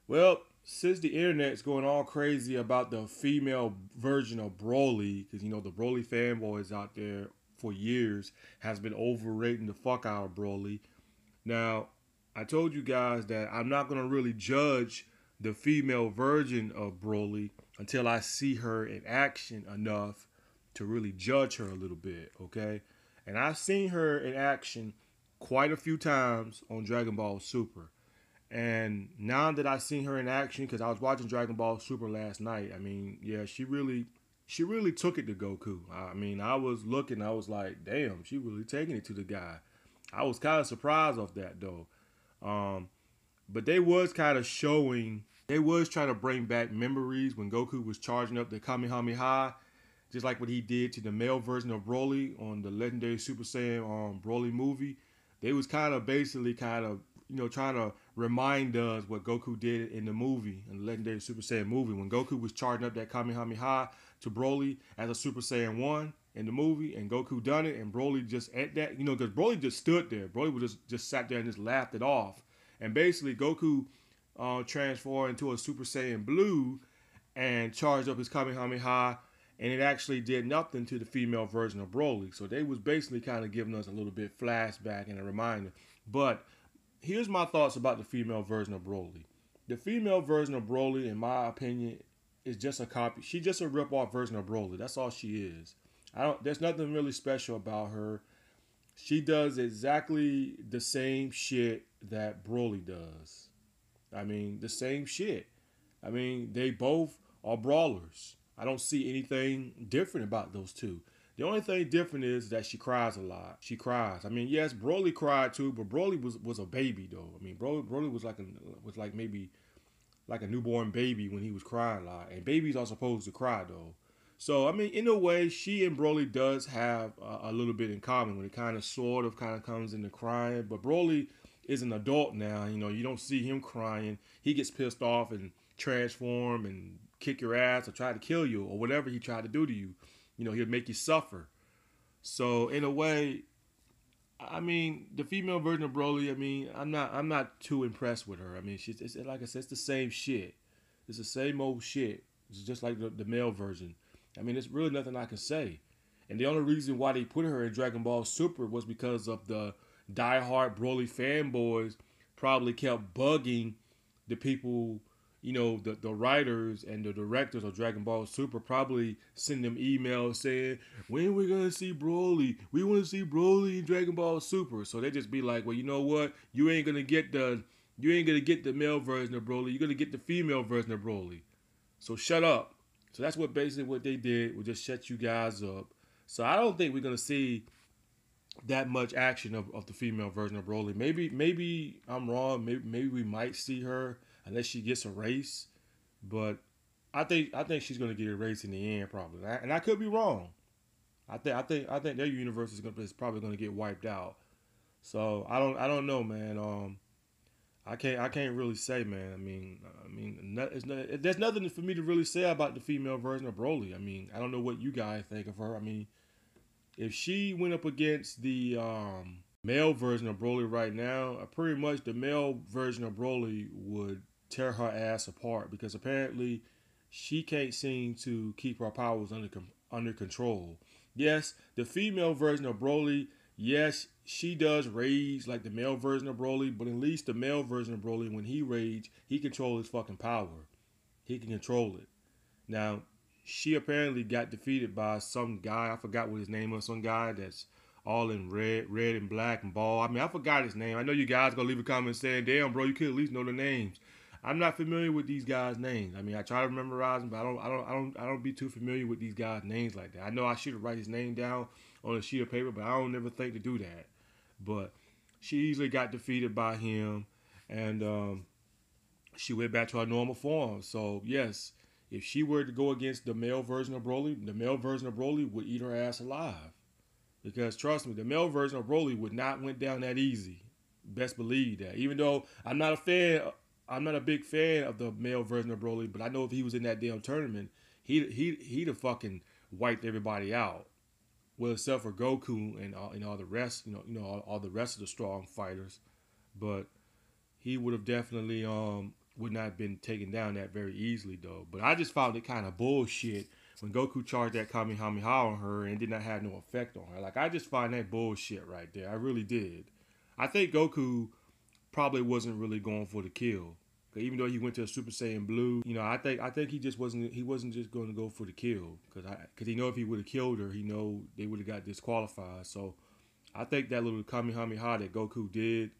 Well, since the internet's going all crazy about the female version of Broly, because you know the Broly fanboys out there for years has been overrating the fuck out of Broly. Now, I told you guys that I'm not gonna really judge the female version of Broly until I see her in action enough to really judge her a little bit, okay? And I've seen her in action quite a few times on Dragon Ball Super. And now that I've seen her in action, because I was watching Dragon Ball Super last night, I mean, yeah, she really took it to Goku. I mean, I was looking, I was like, damn, she really taking it to the guy. I was kind of surprised off that though. Um, but they was kind of showing, they was trying to bring back memories when Goku was charging up the Kamehameha, just like what he did to the male version of Broly on the legendary Super Saiyan Broly movie. They was kind of basically kind of trying to remind us what Goku did in the movie, in the legendary Super Saiyan movie, when Goku was charging up that Kamehameha to Broly as a Super Saiyan 1 in the movie, and Goku done it, and Broly just at that, because Broly just stood there. Broly was just sat there and just laughed it off. And basically, Goku transformed into a Super Saiyan Blue and charged up his Kamehameha, and it actually did nothing to the female version of Broly. So they was basically kind of giving us a little bit flashback and a reminder. But here's my thoughts about the female version of Broly. The female version of Broly, in my opinion, is just a copy. She's just a rip-off version of Broly. That's all she is. I don't. There's nothing really special about her. She does exactly the same shit that Broly does. I mean, the same shit. I mean, they both are brawlers. I don't see anything different about those two. The only thing different is that she cries a lot. She cries. I mean, yes, Broly cried too, but Broly was a baby though. I mean, Broly was like maybe like a newborn baby when he was crying a lot, and babies are supposed to cry though. So I mean, in a way, she and Broly does have a little bit in common when it kind of comes into crying. But Broly is an adult now. You don't see him crying. He gets pissed off and transform and kick your ass or try to kill you or whatever he tried to do to you. He'll make you suffer. So in a way, I mean, the female version of Broly. I mean, I'm not too impressed with her. I mean, it's like I said, it's the same shit. It's the same old shit. It's just like the male version. I mean, there's really nothing I can say. And the only reason why they put her in Dragon Ball Super was because of the diehard Broly fanboys probably kept bugging the people, the writers and the directors of Dragon Ball Super probably send them emails saying, when we gonna see Broly? We want to see Broly in Dragon Ball Super. So they just be like, well, you know what? You ain't gonna get the male version of Broly. You're gonna get the female version of Broly. So shut up. So that's what basically what they did was just shut you guys up. So I don't think we're gonna see that much action of the female version of Broly. Maybe I'm wrong. Maybe we might see her unless she gets a race. But I think she's gonna get erased in the end probably. And I could be wrong. I think their universe is probably gonna get wiped out. So I don't know, man. I can't really say, man. There's nothing for me to really say about the female version of Broly. I mean, I don't know what you guys think of her. I mean, if she went up against the male version of Broly right now, pretty much the male version of Broly would tear her ass apart because apparently she can't seem to keep her powers under control. Yes, the female version of Broly, yes, she does rage like the male version of Broly, but at least the male version of Broly, when he rage, he controls his fucking power. He can control it. Now, she apparently got defeated by some guy. I forgot what his name was. Some guy that's all in red and black and bald. I mean, I forgot his name. I know you guys gonna leave a comment saying, "Damn, bro, you could at least know the names." I'm not familiar with these guys' names. I mean, I try to memorize them, but I don't be too familiar with these guys' names like that. I know I should write his name down on a sheet of paper, but I don't never think to do that. But she easily got defeated by him, and she went back to her normal form. So yes, if she were to go against the male version of Broly, the male version of Broly would eat her ass alive. Because trust me, the male version of Broly would not went down that easy. Best believe that. Even though I'm not a big fan of the male version of Broly, but I know if he was in that damn tournament, he'd have fucking wiped everybody out. Well, except for Goku and all the rest, all the rest of the strong fighters. But he would have definitely would not have been taken down that very easily though. But I just found it kind of bullshit when Goku charged that Kamehameha on her and it did not have no effect on her. Like I just find that bullshit right there. I really did. I think Goku probably wasn't really going for the kill. Even though he went to a Super Saiyan Blue, you know, I think he wasn't just going to go for the kill because he know if he would have killed her, he know they would have got disqualified. So I think that little Kamehameha that Goku did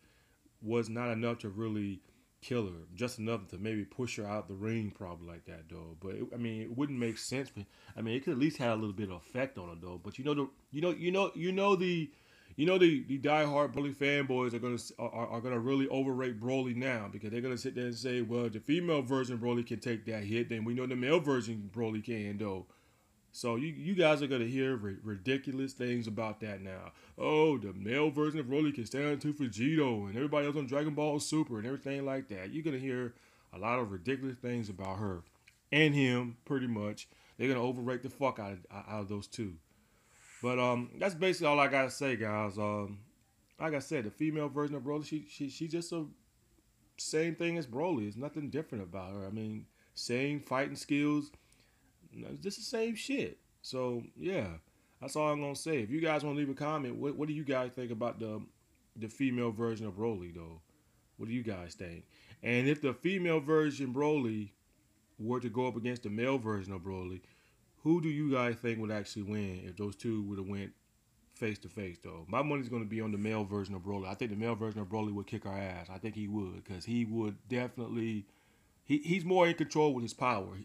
was not enough to really kill her. Just enough to maybe push her out the ring, probably like that though. But it wouldn't make sense. I mean, it could at least have a little bit of effect on her though. But the diehard Broly fanboys are gonna really overrate Broly now because they're gonna sit there and say, well, the female version of Broly can take that hit, then we know the male version Broly can though. So you guys are gonna hear ridiculous things about that now. Oh, the male version of Broly can stand to Vegito and everybody else on Dragon Ball Super and everything like that. You're gonna hear a lot of ridiculous things about her and him, pretty much. They're gonna overrate the fuck out of those two. But that's basically all I gotta say, guys. Like I said, the female version of Broly, she just a same thing as Broly. There's nothing different about her. I mean, same fighting skills, just the same shit. So yeah, that's all I'm gonna say. If you guys want to leave a comment, what do you guys think about the female version of Broly though? What do you guys think? And if the female version Broly were to go up against the male version of Broly, who do you guys think would actually win if those two would have went face to face though? My money's gonna be on the male version of Broly. I think the male version of Broly would kick our ass. I think he would because he would definitely. He's more in control with his power.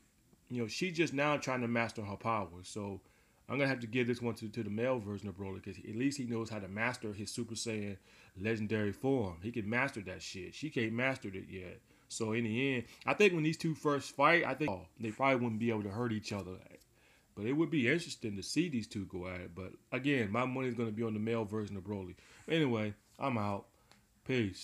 She's just now trying to master her power. So I'm gonna have to give this one to the male version of Broly because at least he knows how to master his Super Saiyan legendary form. He can master that shit. She can't master it yet. So in the end, I think when these two first fight, I think they probably wouldn't be able to hurt each other. But it would be interesting to see these two go at it. But again, my money's gonna be on the male version of Broly. Anyway, I'm out. Peace.